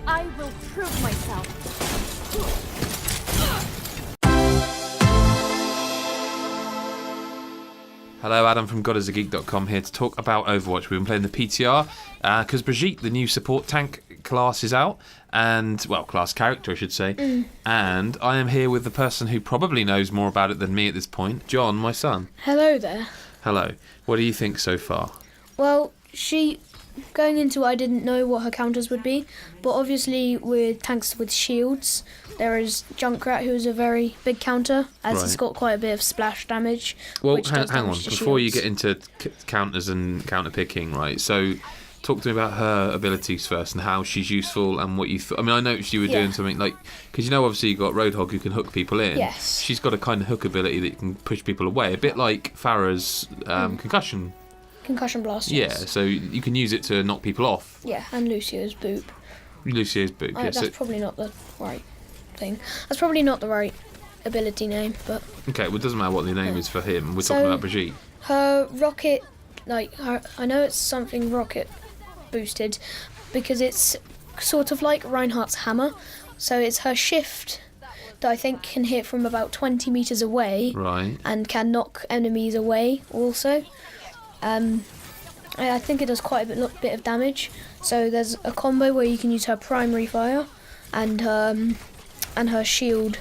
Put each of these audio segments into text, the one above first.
I will prove myself. Hello, Adam from GodIsAGeek.com here to talk about Overwatch. We've been playing the PTR because Brigitte, the new support tank class, is out. Class character, I should say. And I am here with the person who probably knows more about it than me at this point, John, my son. Hello there. Hello. What do you think so far? Well, going into it, I didn't know what her counters would be, but obviously with tanks with shields, there is Junkrat, who is a very big counter, as it's got quite a bit of splash damage. Well, hang on, before you get into counters and counter picking, right? So, talk to me about her abilities first and how she's useful and what you. I noticed you were doing something like, because obviously you got Roadhog who can hook people in. Yes. She's got a kind of hook ability that can push people away, a bit like Farah's concussion. Concussion blast. Yeah, yes. So you can use it to knock people off. Yeah, and Lucio's boop. That's probably not the right thing. That's probably not the right ability name, but. Okay, well, it doesn't matter what the name is for him. We're talking about Brigitte. Her rocket, I know it's something rocket boosted, because it's sort of like Reinhardt's hammer. So it's her shift that I think can hit from about 20 meters away. Right. And can knock enemies away also. I think it does quite a bit of damage. So there's a combo where you can use her primary fire and her shield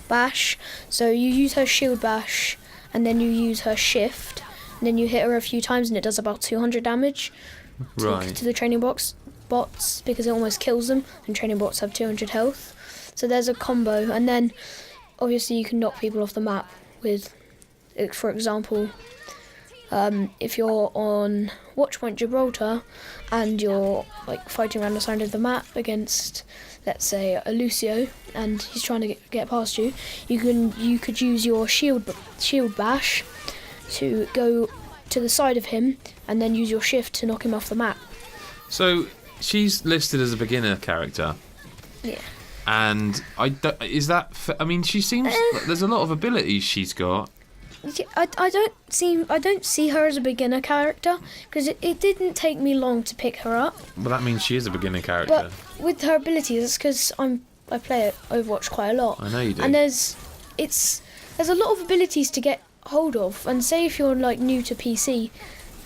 bash. So you use her shield bash and then you use her shift and then you hit her a few times and it does about 200 damage to the training bots because it almost kills them, and training bots have 200 health. So there's a combo, and then obviously you can knock people off the map with, for example, if you're on Watchpoint Gibraltar and you're fighting around the side of the map against, let's say, a Lucio, and he's trying to get past you, you could use your shield bash to go to the side of him, and then use your shift to knock him off the map. So she's listed as a beginner character. Yeah. And she seems there's a lot of abilities she's got. I don't see her as a beginner character, because it didn't take me long to pick her up. Well, that means she is a beginner character. But with her abilities, it's because I play Overwatch quite a lot. I know you do. And there's a lot of abilities to get hold of. And say if you're new to PC,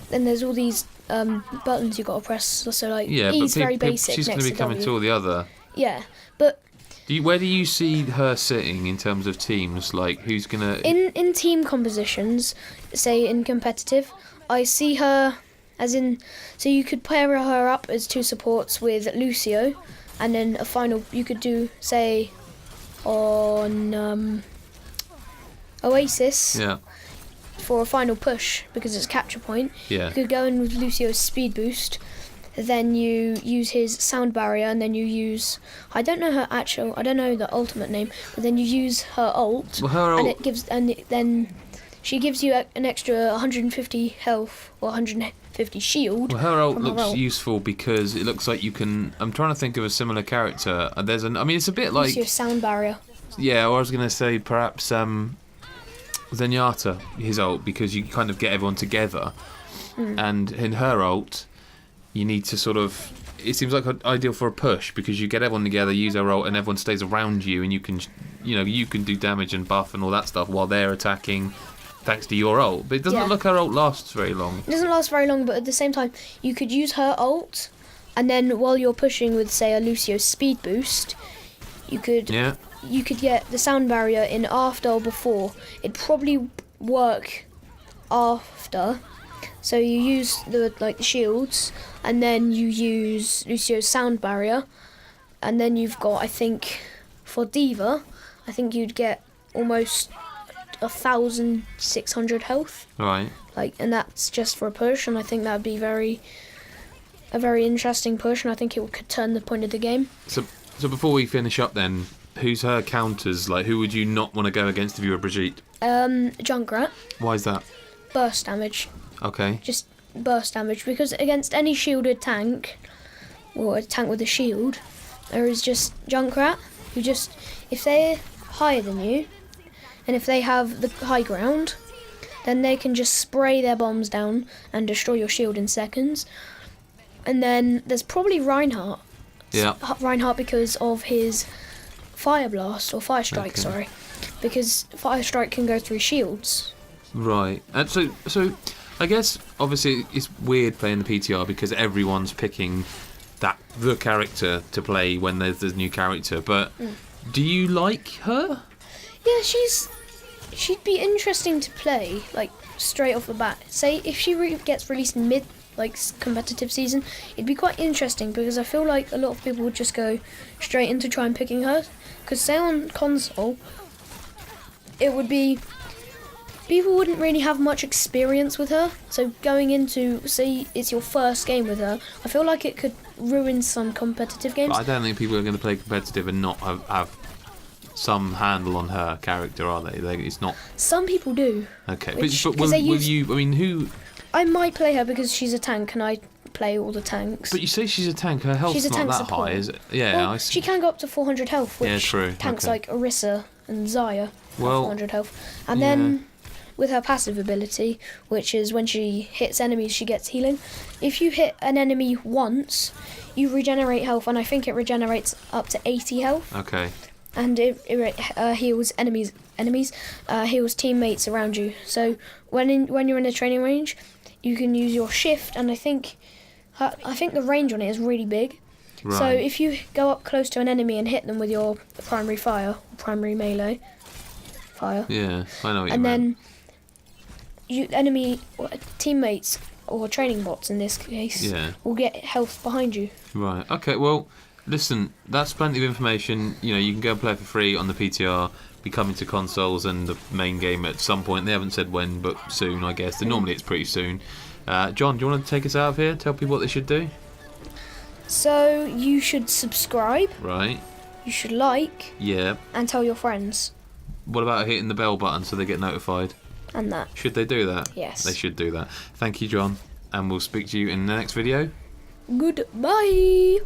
then there's all these buttons you've got to press. So E's very basic. She's going to be coming to all the other. Yeah, but. Where do you see her sitting in terms of teams? Who's gonna in team compositions? Say in competitive, I see her as in. So you could pair her up as two supports with Lucio, and then a final. You could do say on Oasis. Yeah. For a final push, because it's capture point. Yeah. You could go in with Lucio's speed boost. Then you use his sound barrier, and then you use, I don't know the ultimate name, but then you use her ult, then she gives you an extra 150 health or 150 shield. Well, her ult looks useful because it looks like you can. I'm trying to think of a similar character. It's a bit like Use your sound barrier. Yeah, or I was going to say perhaps Zenyatta, his ult, because you kind of get everyone together, and in her ult. You need to it seems like ideal for a push, because you get everyone together, use her ult, and everyone stays around you, and you can do damage and buff and all that stuff while they're attacking, thanks to your ult. But it doesn't look like her ult lasts very long. It doesn't last very long, but at the same time, you could use her ult, and then while you're pushing with, say, a Lucio speed boost, you could get the sound barrier in after or before. It'd probably work after. So you use the shields, and then you use Lucio's sound barrier, and then you've got, I think, for D.Va, I think you'd get almost 1,600 health. Right. And that's just for a push, and I think that'd be a very interesting push, and I think it could turn the point of the game. So before we finish up then, who's her counters? Who would you not want to go against if you were Brigitte? Junkrat. Why is that? Burst damage. Okay. Just burst damage, because against any shielded tank, or a tank with a shield, there is just Junkrat, who if they're higher than you, and if they have the high ground, then they can just spray their bombs down and destroy your shield in seconds. And then there's probably Reinhardt, Yeah. Reinhardt because of his Fire Blast or Fire Strike, Okay. sorry. Because Fire Strike can go through shields. Right. And so I guess obviously it's weird playing the PTR because everyone's picking the character to play when there's a new character. But do you like her? Yeah, she'd be interesting to play, like, straight off the bat. Say, if she gets released in competitive season, it'd be quite interesting because I feel like a lot of people would just go straight into try and picking her. Because, say, on console, it would be... People wouldn't really have much experience with her, so going into, say, it's your first game with her, I feel like it could ruin some competitive games. But I don't think people are going to play competitive and not have some handle on her character, are they? It's not. Some people do. Okay, Which- but will you? I mean, who? I might play her because she's a tank and I play all the tanks. But you say she's a tank. Her health's She's a not tank that support. high, is it? Yeah, Well, I see. she can go up to 400 health, which Yeah, true. tanks Okay. like Orisa and Xayah Well, have 400 health. And yeah. then with her passive ability, which is when she hits enemies, she gets healing. If you hit an enemy once, you regenerate health, and I think it regenerates up to 80 health. Okay. And it heals enemies, heals teammates around you. So when you're in a training range, you can use your shift, and I think the range on it is really big. Right. So if you go up close to an enemy and hit them with your primary fire, primary melee fire, Yeah, I know what you and mean. then enemy teammates or training bots in this case Yeah. will get health behind you. Right. Okay. Well, listen. That's plenty of information. You know, you can go and play for free on the PTR. Be coming to consoles and the main game at some point. They haven't said when, but soon, I guess. Normally, it's pretty soon. John, do you want to take us out of here? Tell people what they should do. So you should subscribe, Right. you should like, Yeah. and tell your friends, What about hitting the bell button so they get notified? and that. Should they do that? Yes. They should do that. Thank you, John. And we'll speak to you in the next video. Goodbye.